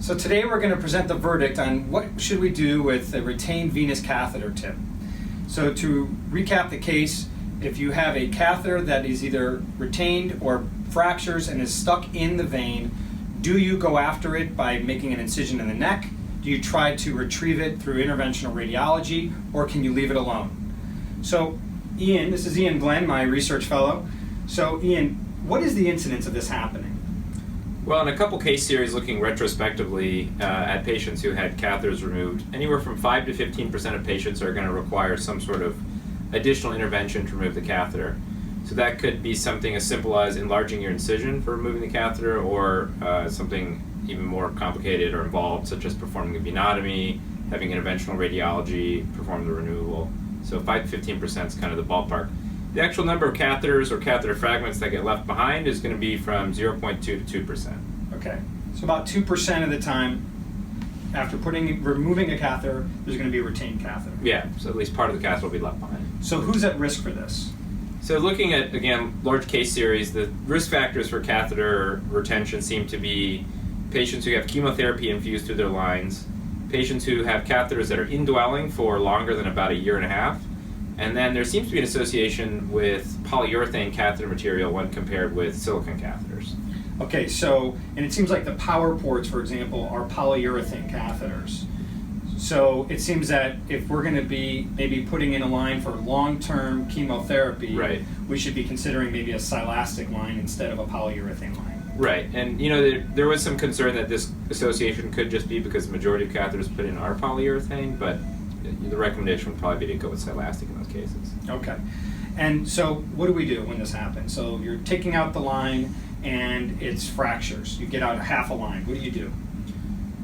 So today we're going to present the verdict on what should we do with a retained venous catheter tip. So to recap the case, if you have a catheter that is either retained or fractures and is stuck in the vein, do you go after it by making an incision in the neck? Do you try to retrieve it through interventional radiology, or can you leave it alone? So Ian, this is Ian Glenn, my research fellow. So Ian, what is the incidence of this happening? Well, in a couple case series looking retrospectively at patients who had catheters removed, anywhere from 5 to 15% of patients are going to require some sort of additional intervention to remove the catheter. So that could be something as simple as enlarging your incision for removing the catheter, or something even more complicated or involved, such as performing a venotomy, having interventional radiology, perform the removal. So 5 to 15% is kind of the ballpark. The actual number of catheters or catheter fragments that get left behind is going to be from 0.2 to 2%. Okay, so about 2% of the time after removing a catheter, there's going to be a retained catheter. Yeah, so at least part of the catheter will be left behind. So who's at risk for this? So looking at, again, large case series, the risk factors for catheter retention seem to be patients who have chemotherapy infused through their lines, patients who have catheters that are indwelling for longer than about 1.5 years, and then there seems to be an association with polyurethane catheter material when compared with silicone catheters. Okay, so, and it seems like the power ports, for example, are polyurethane catheters. So it seems that if we're going to be maybe putting in a line for long-term chemotherapy, right, we should be considering maybe a silastic line instead of a polyurethane line. Right, and you know, there was some concern that this association could just be because the majority of catheters put in are polyurethane, but the recommendation would probably be to go with silastic in those cases. Okay, and so what do we do when this happens? So you're taking out the line and it's fractures. You get out half a line. What do you do?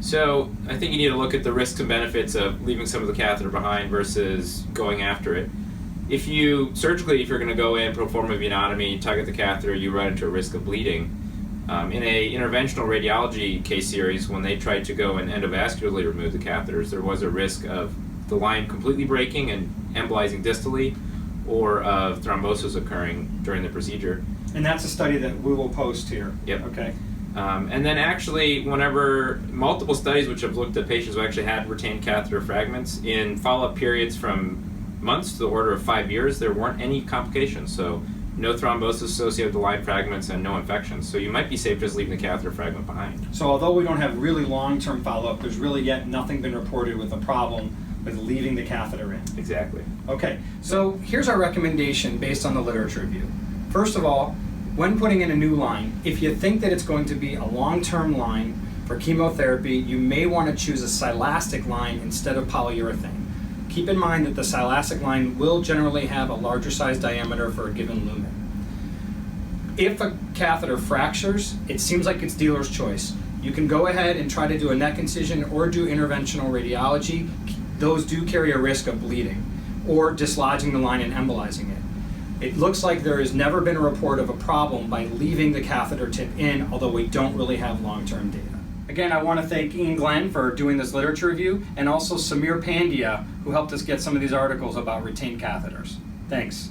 So I think you need to look at the risks and benefits of leaving some of the catheter behind versus going after it. If you're going to go in, perform a venotomy, tug at the catheter, you run into a risk of bleeding. In a interventional radiology case series, when they tried to go and endovascularly remove the catheters, there was a risk of the line completely breaking and embolizing distally, or of thrombosis occurring during the procedure. And that's a study that we will post here. Yep. Okay. And then actually, whenever multiple studies which have looked at patients who actually had retained catheter fragments, in follow-up periods from months to the order of 5 years, there weren't any complications. So no thrombosis associated with the line fragments and no infections. So you might be safe just leaving the catheter fragment behind. So although we don't have really long-term follow-up, there's really yet nothing been reported with a problem with leaving the catheter in. Exactly. Okay, so here's our recommendation based on the literature review. First of all, when putting in a new line, if you think that it's going to be a long-term line for chemotherapy, you may want to choose a silastic line instead of polyurethane. Keep in mind that the silastic line will generally have a larger size diameter for a given lumen. If a catheter fractures, it seems like it's dealer's choice. You can go ahead and try to do a neck incision or do interventional radiology. Those do carry a risk of bleeding or dislodging the line and embolizing it. It looks like there has never been a report of a problem by leaving the catheter tip in, although we don't really have long-term data. Again, I want to thank Ian Glenn for doing this literature review, and also Samir Pandya, who helped us get some of these articles about retained catheters. Thanks.